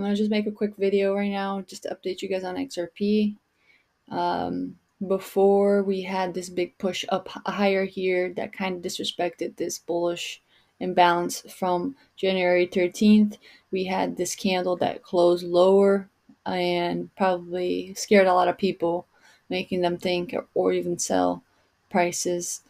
I'm going to just make a quick video right now just to update you guys on XRP. Before we had this big push up higher here that kind of disrespected this bullish imbalance from January 13th. We had this candle that closed lower and probably scared a lot of people, making them think or even sell prices.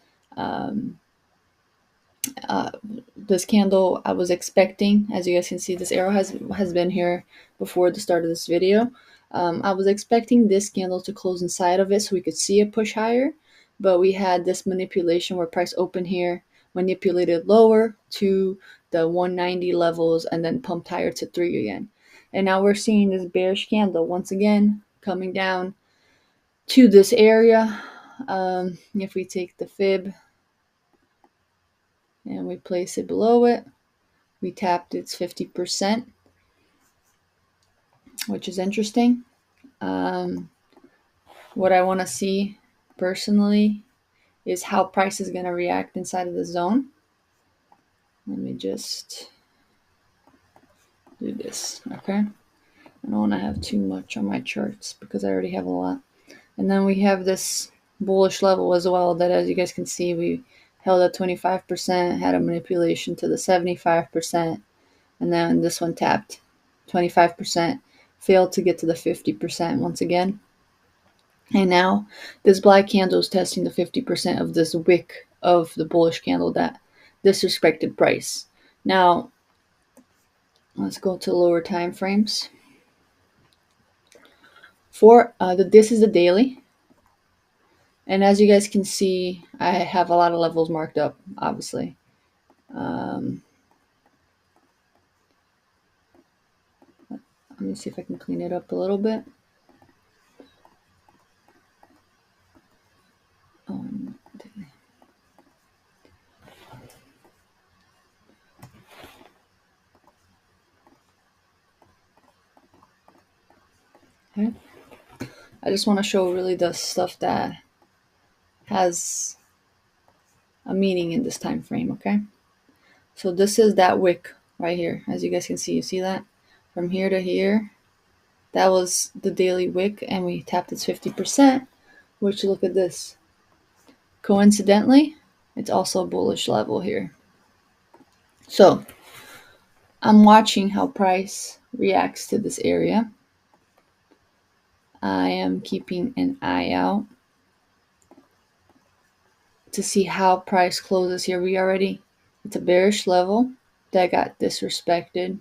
This candle I was expecting, as you guys can see, this arrow has been here before the start of this video. I was expecting this candle to close inside of it so we could see a push higher, but we had this manipulation where price opened here, manipulated lower to the 190 levels, and then pumped higher to 3 again. And now we're seeing this bearish candle once again coming down to this area. If we take the fib and we place it below it, we tapped its 50%, which is interesting. What I want to see personally is how price is going to react inside of the zone. Let me just do this, okay? I don't want to have too much on my charts because I already have a lot. And then we have this bullish level as well that, as you guys can see, we held at 25%, had a manipulation to the 75%, and then this one tapped 25%, failed to get to the 50% once again. And now this black candle is testing the 50% of this wick of the bullish candle that disrespected price. Now, let's go to lower time frames. This is the daily. And as you guys can see, I have a lot of levels marked up, obviously. Let me see if I can clean it up a little bit. Okay. I just want to show really the stuff that has a meaning in this time frame, okay? So this is that wick right here. As you guys can see, you see that? From here to here, that was the daily wick, and we tapped its 50%, which, look at this. Coincidentally, it's also a bullish level here. So I'm watching how price reacts to this area. I am keeping an eye out to see how price closes here. It's a bearish level that got disrespected,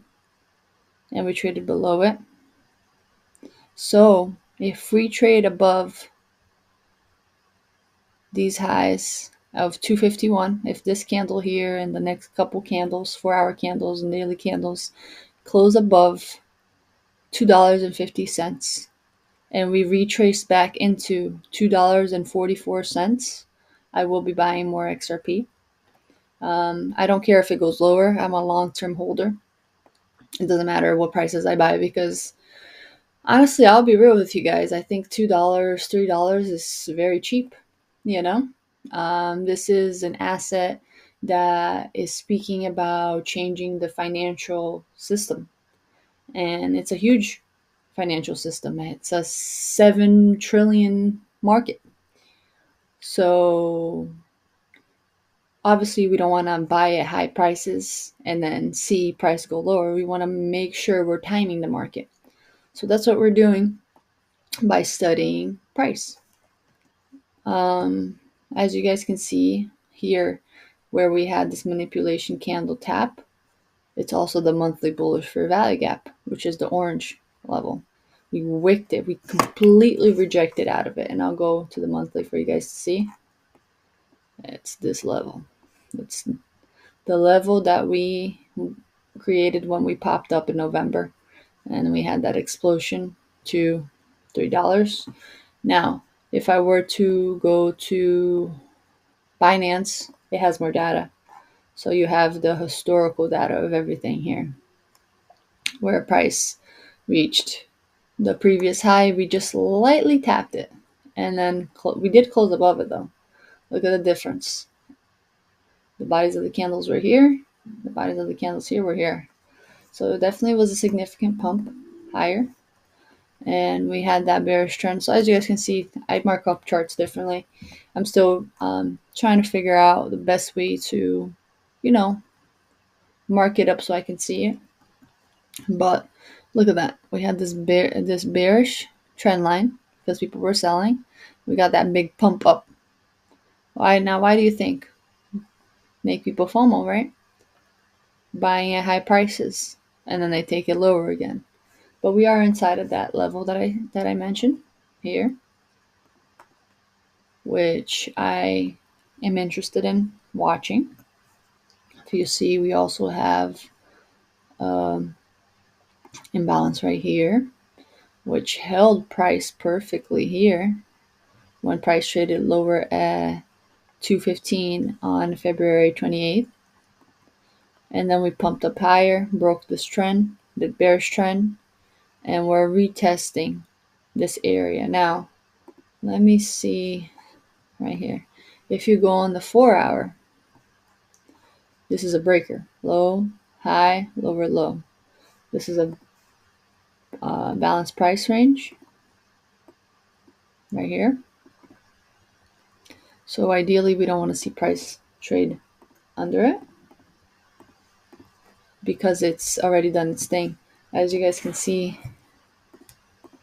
and we traded below it. So if we trade above these highs of 251, if this candle here and the next couple candles, 4-hour candles and daily candles, close above $2.50, and we retrace back into $2.44, I will be buying more XRP. I don't care if it goes lower. I'm a long-term holder. It doesn't matter what prices I buy, because honestly, I'll be real with you guys. I think $2, $3 is very cheap, you know? This is an asset that is speaking about changing the financial system. And it's a huge financial system. It's a 7 trillion market. So obviously we don't want to buy at high prices and then see price go lower. We want to make sure we're timing the market. So that's what we're doing by studying price. As you guys can see here, where we had this manipulation candle tap, it's also the monthly bullish fair value gap, which is the orange level. We wicked it. We completely rejected out of it. And I'll go to the monthly for you guys to see. It's this level. It's the level that we created when we popped up in November. And we had that explosion to $3. Now, if I were to go to Binance, it has more data. So you have the historical data of everything here. Where price reached the previous high, we just lightly tapped it. And then we did close above it though. Look at the difference. The bodies of the candles were here. The bodies of the candles here were here. So it definitely was a significant pump higher. And we had that bearish trend. So as you guys can see, I mark up charts differently. I'm still trying to figure out the best way to, mark it up so I can see it. But look at that. We had this bearish trend line because people were selling. We got that big pump up. Why do you think? Make people FOMO, right? Buying at high prices, and then they take it lower again. But we are inside of that level that I mentioned here, which I am interested in watching. If you see, we also have imbalance right here, which held price perfectly here when price traded lower at 215 on February 28th. And then we pumped up higher, broke this trend, the bearish trend, and we're retesting this area. Now, let me see right here. If you go on the 4-hour, this is a breaker. Low, high, lower, low. This is a balanced price range right here. So ideally, we don't want to see price trade under it because it's already done its thing. As you guys can see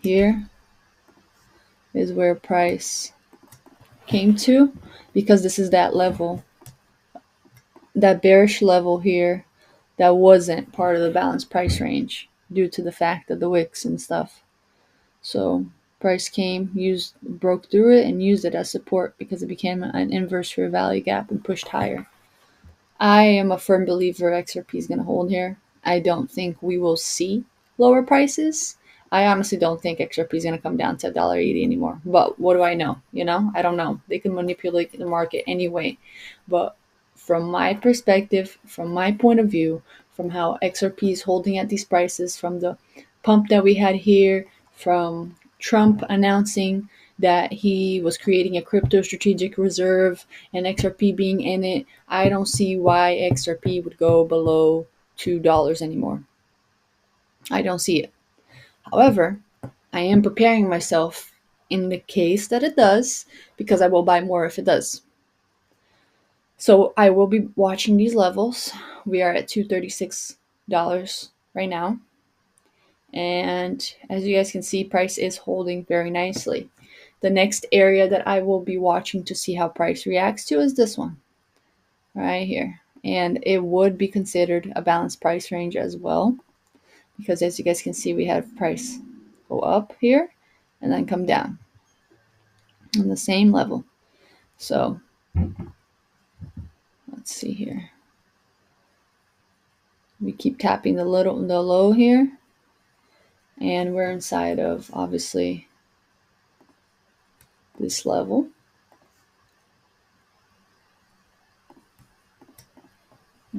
here is where price came to, because this is that level, that bearish level here that wasn't part of the balanced price range due to the fact of the wicks and stuff. So price came, broke through it and used it as support because it became an inverse fair value gap and pushed higher. I am a firm believer XRP is going to hold here. I don't think we will see lower prices. I honestly don't think XRP is going to come down to $1.80 anymore. But what do I know? I don't know. They can manipulate the market anyway. But from my perspective, from my point of view, from how XRP is holding at these prices, from the pump that we had here, from Trump announcing that he was creating a crypto strategic reserve and XRP being in it, I don't see why XRP would go below $2 anymore. I don't see it. However, I am preparing myself in the case that it does, because I will buy more if it does. So I will be watching these levels. We are at $236 right now. And as you guys can see, price is holding very nicely. The next area that I will be watching to see how price reacts to is this one right here. And it would be considered a balanced price range as well, because as you guys can see, we have price go up here and then come down on the same level. So let's see here. We keep tapping the low here, and we're inside of obviously this level.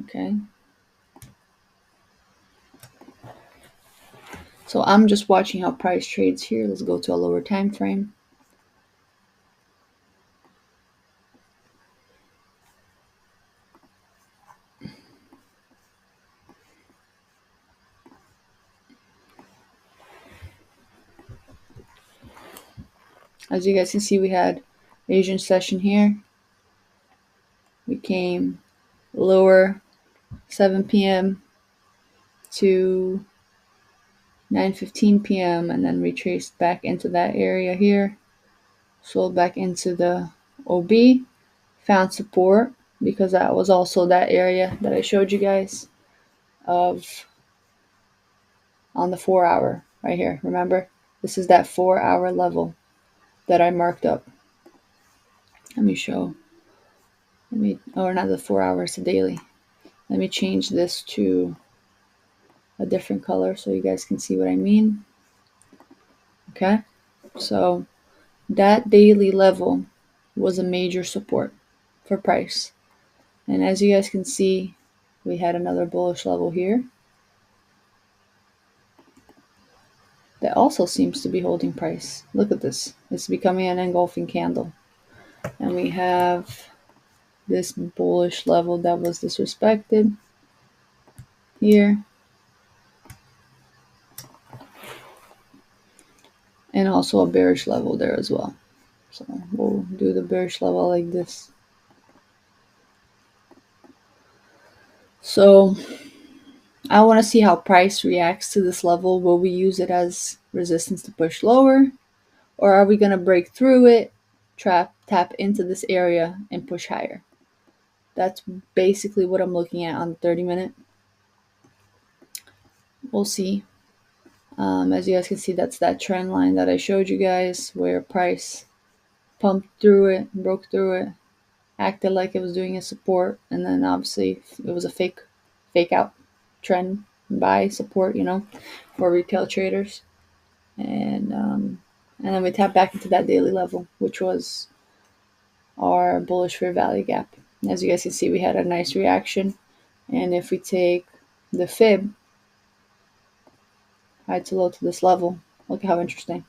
Okay. So I'm just watching how price trades here. Let's go to a lower time frame. As you guys can see, we had Asian session here. We came lower 7 p.m. to 9:15 p.m. and then retraced back into that area here. Sold back into the OB, found support because that was also that area that I showed you guys of on the 4-hour right here. Remember, this is that 4-hour level that I marked up. Let me show. Or not the 4 hours, the daily. Let me change this to a different color so you guys can see what I mean. Okay, so that daily level was a major support for price. And as you guys can see, we had another bullish level here that also seems to be holding price. Look at this. It's becoming an engulfing candle. And we have this bullish level that was disrespected here. and also a bearish level there as well. So we'll do the bearish level like this. So I want to see how price reacts to this level. Will we use it as resistance to push lower, or are we going to break through it, tap into this area and push higher? That's basically what I'm looking at on the 30-minute. We'll see. As you guys can see, that's that trend line that I showed you guys, where price pumped through it, broke through it, acted like it was doing a support, and then obviously it was a fake out trend buy support, for retail traders. And then we tap back into that daily level, which was our bullish fair value gap. As you guys can see, we had a nice reaction. And if we take the fib high to low to this level, look how interesting.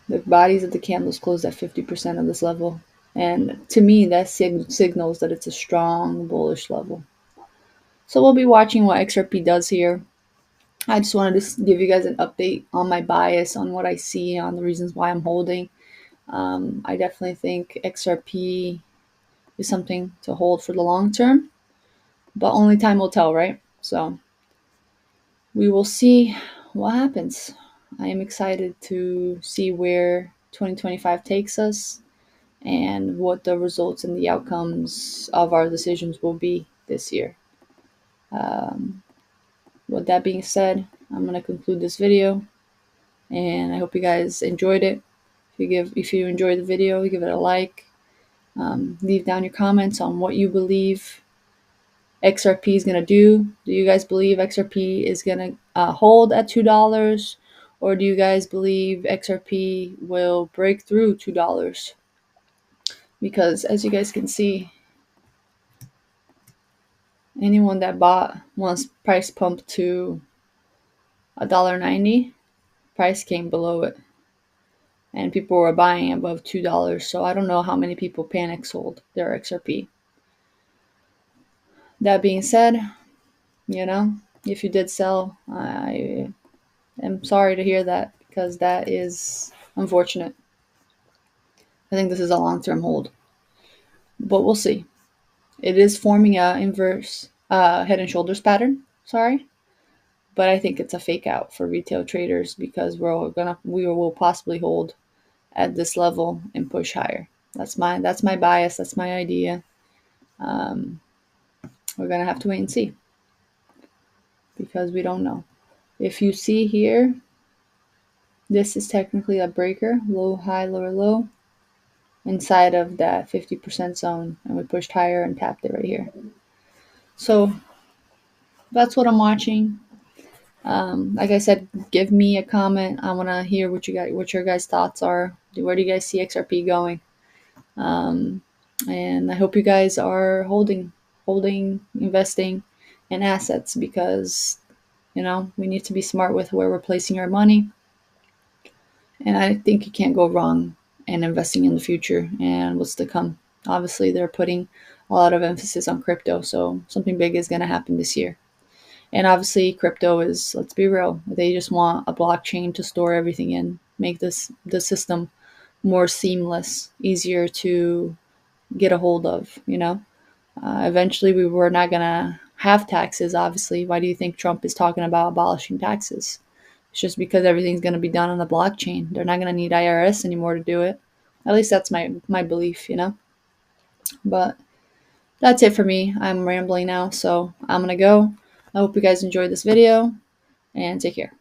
The bodies of the candles closed at 50% of this level. And to me, that signals that it's a strong bullish level. So we'll be watching what XRP does here. I just wanted to give you guys an update on my bias, on what I see, on the reasons why I'm holding. I definitely think XRP is something to hold for the long term, but only time will tell, right? So we will see what happens. I am excited to see where 2025 takes us and what the results and the outcomes of our decisions will be this year. With that being said, I'm going to conclude this video, and I hope you guys enjoyed it. If you enjoyed the video, give it a like. Leave down your comments on what you believe XRP is going to do. Do you guys believe XRP is going to hold at $2? Or do you guys believe XRP will break through $2? Because as you guys can see, anyone that bought once price pumped to $1.90, price came below it. And people were buying above $2. So I don't know how many people panic sold their XRP. That being said, if you did sell, I am sorry to hear that, because that is unfortunate. I think this is a long-term hold, but we'll see. It is forming a inverse head and shoulders pattern. Sorry, but I think it's a fake out for retail traders, because we will possibly hold at this level and push higher. That's my bias. That's my idea. We're gonna have to wait and see, because we don't know. If you see here, this is technically a breaker, low, high, lower, low, inside of that 50% zone, and we pushed higher and tapped it right here. So that's what I'm watching. Like I said, give me a comment. I want to hear what your guys' thoughts are. Where do you guys see XRP going? And I hope you guys are holding, investing in assets, because we need to be smart with where we're placing our money. And I think you can't go wrong in investing in the future and what's to come. Obviously, they're putting a lot of emphasis on crypto, so something big is going to happen this year. And obviously, crypto is, let's be real, they just want a blockchain to store everything in, make the system more seamless, easier to get a hold of, Eventually, we were not going to have taxes, obviously. Why do you think Trump is talking about abolishing taxes? It's just because everything's going to be done on the blockchain. They're not going to need IRS anymore to do it. At least that's my belief, But that's it for me. I'm rambling now, so I'm going to go. I hope you guys enjoyed this video, and take care.